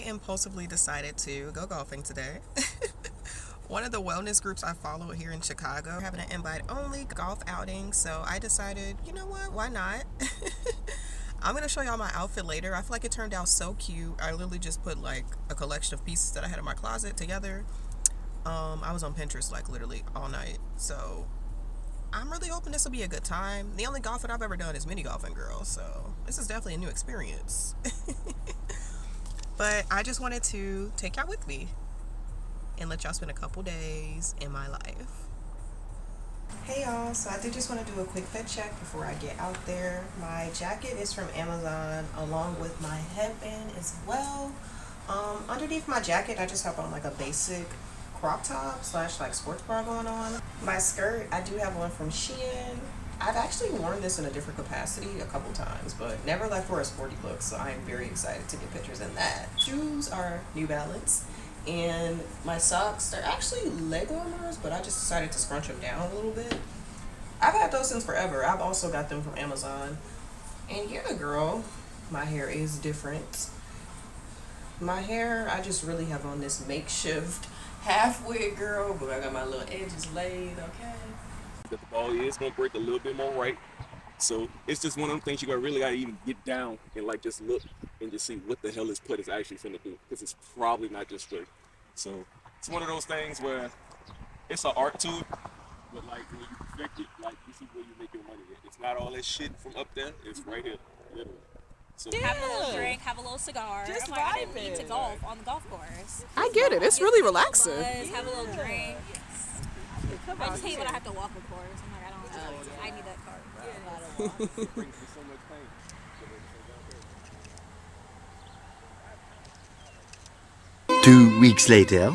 impulsively decided to go golfing today. One of the wellness groups I follow here in Chicago having an invite-only golf outing, so I decided, you know what, why not? I'm going to show y'all my outfit later. I feel like it turned out so cute. I literally just put like a collection of pieces that I had in my closet together. I was on Pinterest like literally all night, so I'm really hoping this will be a good time. The only golfing I've ever done is mini golfing, girl, so this is definitely a new experience. But I just wanted to take y'all with me and let y'all spend a couple days in my life. Hey y'all, so I did just want to do a quick fit check before I get out there. My jacket is from Amazon along with my headband as well. Underneath my jacket I just have on like a basic crop top slash like sports bra going on. My skirt, I do have one from Shein. I've actually worn this in a different capacity a couple times, but never like for a sporty look, so I am very excited to get pictures in that. Shoes are New Balance, and my socks, they're actually leg warmers, but I just decided to scrunch them down a little bit. I've had those since forever. I've also got them from Amazon. And yeah, girl, my hair is different. My hair, I just really have on this makeshift half wig, girl, but I got my little edges laid, okay? The ball is gonna break a little bit more right, so it's just one of them things you really gotta even get down and like just look and just see what the hell this putt is actually finna do, because it's probably not just straight. So it's one of those things where it's an art to it, but like when you perfect it, like you see where you make your money at. It's not all that shit from up there, it's right here, literally. So have a little drink, have a little cigar. Just I didn't vibing. need to golf on the golf course. I get it. It's really relaxing. Buzz, have a little drink. I just hate when I have to walk the course. I'm like, I need that cart. it brings me so much pain. 2 weeks later.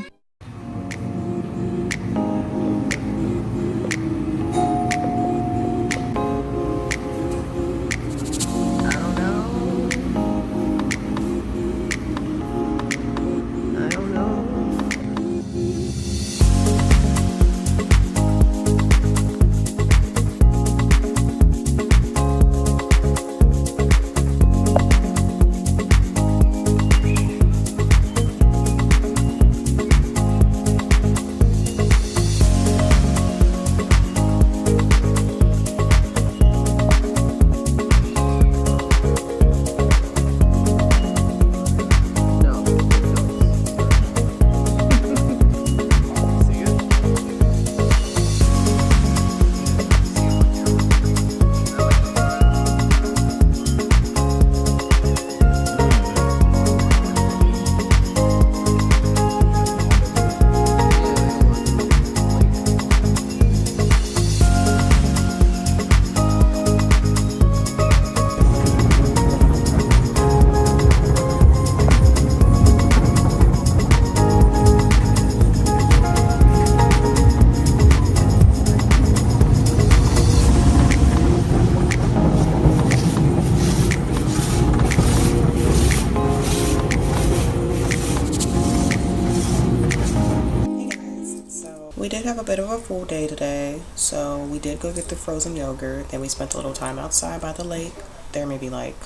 We did have a bit of a full day today, so we did go get the frozen yogurt. Then we spent a little time outside by the lake. There maybe like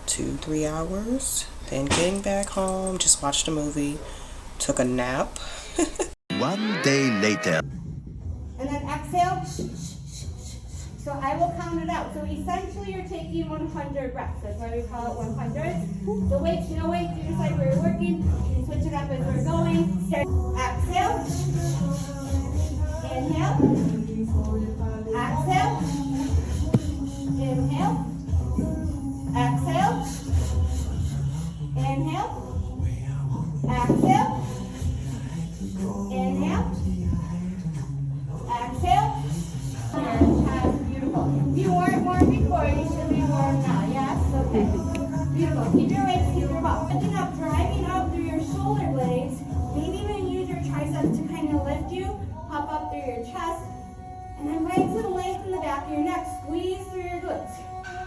2-3 hours. Then getting back home, just watched a movie, took a nap. 1 day later. And then exhale. So I will count it out. So essentially you're taking 100 reps. That's why we call it 100. The weights, no weights, you decide where you're working. You switch it up as we're going. Exhale. Inhale. Exhale. Inhale. Exhale. Inhale. Exhale. Inhale. Exhale. Beautiful. If you weren't warm before, you should be warm now. Yes? Okay. Beautiful. Keep your weights, keep your ball. Looking up, driving up through your shoulder blades. Maybe even use your triceps to kind of lift you. Pop up through your chest. And then right to the length in the back of your neck. Squeeze through your glutes.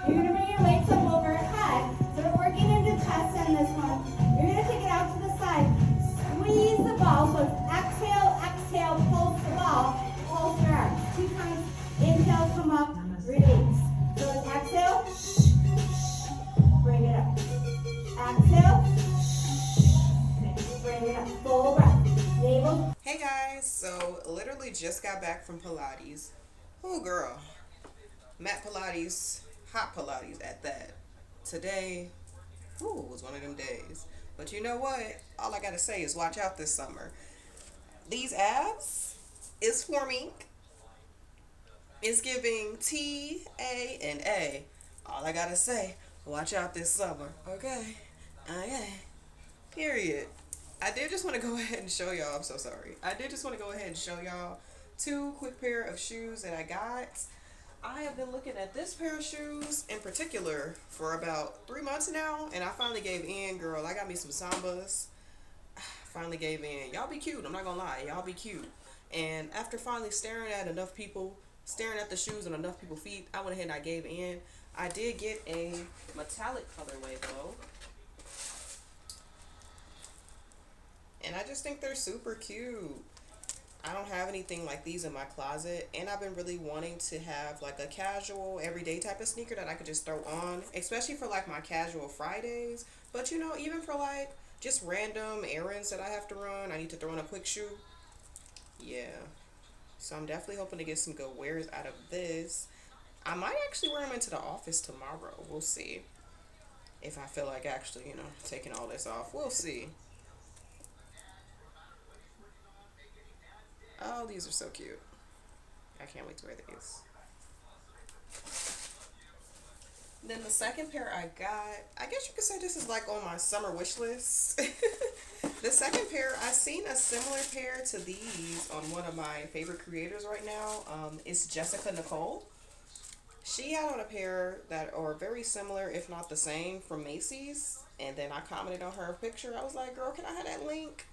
You're going to bring your legs up overhead. So we're working into chest in this one. You're going to take it out to the side. Squeeze the ball. So it's exhale, exhale, pulse the ball. Pulse your arms. 2 times. Inhale, come up, release. So it's exhale, bring it up. Exhale, actually just got back from Pilates. Oh, girl. Mat Pilates, hot Pilates at that. Today, ooh, was one of them days. But you know what? All I gotta say is watch out this summer. These abs is forming. It's giving T, A, and A. All I gotta say, watch out this summer. Okay? Okay. Period. I did just want to go ahead and show y'all. I'm so sorry. I did just want to go ahead and show y'all two quick pair of shoes that I got. I have been looking at this pair of shoes in particular for about 3 months now, and I finally gave in, girl. I got me some Sambas. Finally gave in. Y'all be cute. I'm not gonna lie. Y'all be cute. And after finally staring at enough people, staring at the shoes on enough people's feet, I went ahead and I gave in. I did get a metallic colorway though. And I just think they're super cute. I don't have anything like these in my closet, and I've been really wanting to have like a casual everyday type of sneaker that I could just throw on, especially for like my casual Fridays. But you know, even for like just random errands that I have to run, I need to throw in a quick shoe. Yeah. So I'm definitely hoping to get some good wears out of this. I might actually wear them into the office tomorrow. We'll see. If I feel like actually, you know, taking all this off. We'll see. Oh, these are so cute. I can't wait to wear these. Then the second pair I got, I guess you could say this is like on my summer wish list. The second pair, I've seen a similar pair to these on one of my favorite creators right now. It's Jessica Nicole. She had on a pair that are very similar, if not the same, from Macy's. And then I commented on her picture. I was like, girl, can I have that link?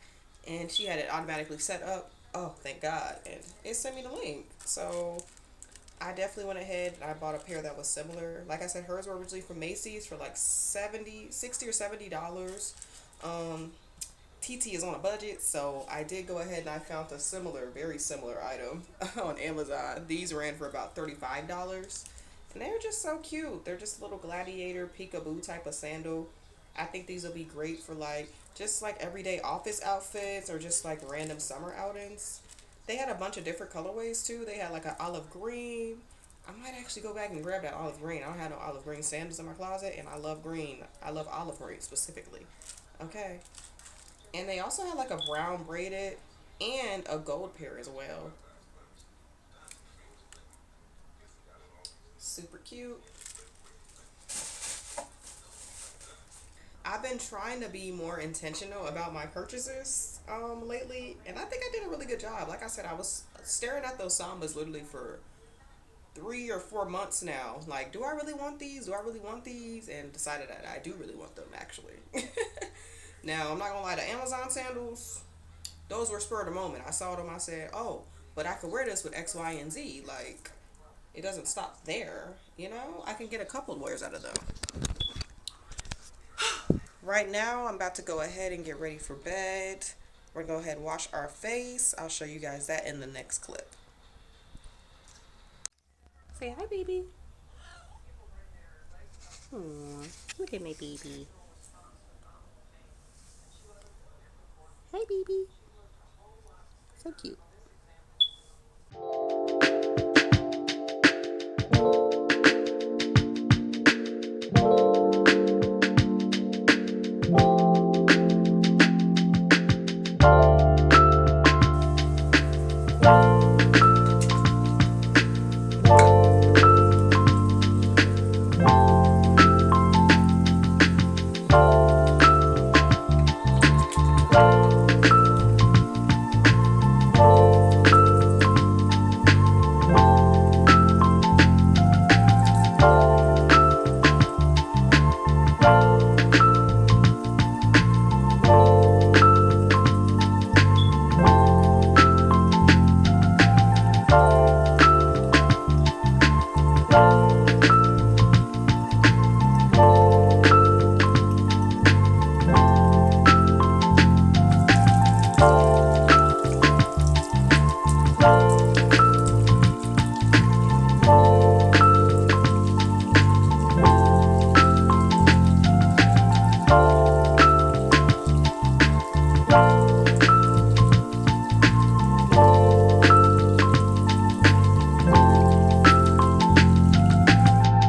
And she had it automatically set up. Oh, thank God. And it sent me the link. So I definitely went ahead and I bought a pair that was similar. Like I said, hers were originally from Macy's for like $60 or $70. TT is on a budget, so I did go ahead and I found a similar, very similar item on Amazon. These ran for about $35. And they're just so cute. They're just a little gladiator peekaboo type of sandal. I think these will be great for like just like everyday office outfits or just like random summer outings. They had a bunch of different colorways too. They had like an olive green. I might actually go back and grab that olive green. I don't have no olive green sandals in my closet, and I love green. I love olive green specifically. Okay. And they also had like a brown braided and a gold pair as well. Super cute. I've been trying to be more intentional about my purchases lately, and I think I did a really good job. Like I said, I was staring at those Sambas literally for 3 or 4 months now. Like, do I really want these? Do I really want these? And decided that I do really want them, actually. Now, I'm not gonna lie, the Amazon sandals, those were spur of the moment. I saw them, I said, oh, but I could wear this with X, Y, and Z. Like, it doesn't stop there, you know? I can get a couple of wears out of them. Right now, I'm about to go ahead and get ready for bed. We're gonna go ahead and wash our face. I'll show you guys that in the next clip. Say hi, baby. Aww, look at my baby. Hi, baby. So cute.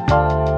Bye.